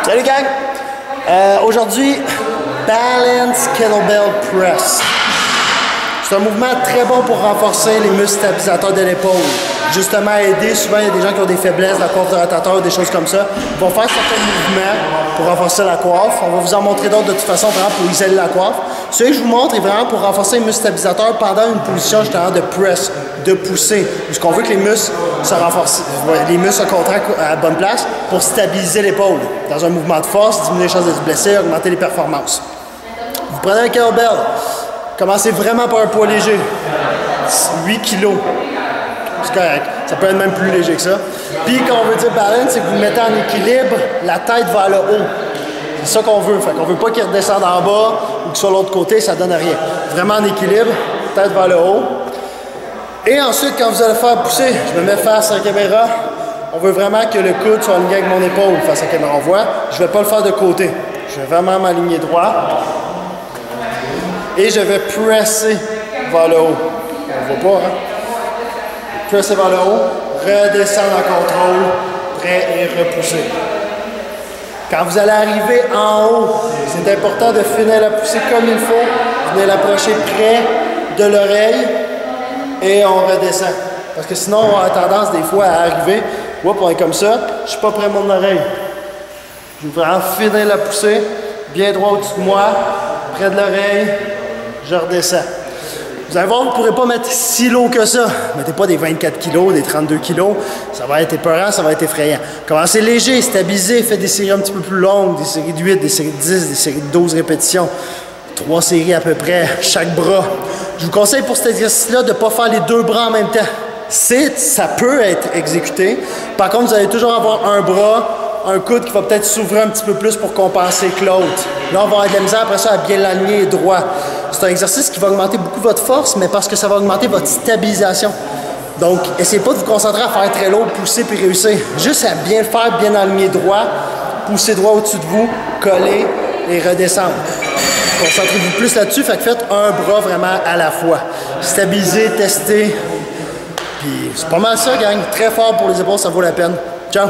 Salut gang! Aujourd'hui, Balance Kettlebell Press. C'est un mouvement très bon pour renforcer les muscles stabilisateurs de l'épaule. Justement, aider, souvent il y a des gens qui ont des faiblesses, la coiffe de rotateur, des choses comme ça. Ils vont faire certains mouvements pour renforcer la coiffe. On va vous en montrer d'autres de toute façon, vraiment pour isoler la coiffe. Celui que je vous montre est vraiment pour renforcer les muscles stabilisateurs pendant une position justement de press, de pousser. Puisqu'on veut que les muscles se renforcent, les muscles se contractent à la bonne place pour stabiliser l'épaule. Dans un mouvement de force, diminuer les chances de se blesser, augmenter les performances. Vous prenez un kettlebell. Commencez vraiment par un poids léger. 8 kg. C'est correct. Ça peut être même plus léger que ça. Puis quand on veut dire balance, c'est que vous le mettez en équilibre, la tête vers le haut. C'est ça qu'on veut. Fait qu'on veut pas qu'il redescende en bas ou qu'il soit de l'autre côté, ça donne rien. Vraiment en équilibre, tête vers le haut. Et ensuite, quand vous allez faire pousser, je me mets face à la caméra. On veut vraiment que le coude soit aligné avec mon épaule face à la caméra. On voit, je vais pas le faire de côté. Je vais vraiment m'aligner droit. Et je vais presser vers le haut. On ne voit pas, hein? Presser vers le haut, redescendre en contrôle, prêt et repousser. Quand vous allez arriver en haut, c'est important de finir la poussée comme il faut. Venez l'approcher près de l'oreille et on redescend. Parce que sinon, on a tendance des fois à arriver, hop, on est comme ça, je ne suis pas près de mon oreille. Je vais vraiment finir la poussée, bien droit au-dessus de moi, près de l'oreille. Je redescends. Vous allez voir, vous ne pourrez pas mettre si lourd que ça. Mettez pas des 24 kg, des 32 kg. Ça va être épeurant, ça va être effrayant. Commencez léger, stabilisez, faites des séries un petit peu plus longues, des séries de 8, des séries de 10, des séries de 12 répétitions. 3 séries à peu près, chaque bras. Je vous conseille pour cet exercice-là de ne pas faire les deux bras en même temps. Ça peut être exécuté. Par contre, vous allez toujours avoir un bras, un coude qui va peut-être s'ouvrir un petit peu plus pour compenser que l'autre. Là, on va avoir de la misère après ça à bien l'aligner droit. C'est un exercice qui va augmenter beaucoup votre force, mais parce que ça va augmenter votre stabilisation. Donc, essayez pas de vous concentrer à faire très lourd, pousser puis réussir. Juste à bien le faire, bien aligner droit, pousser droit au-dessus de vous, coller et redescendre. Concentrez-vous plus là-dessus, fait que faites un bras vraiment à la fois. Stabilisez, testez. Puis c'est pas mal ça, gang. Très fort pour les épaules, ça vaut la peine. Ciao!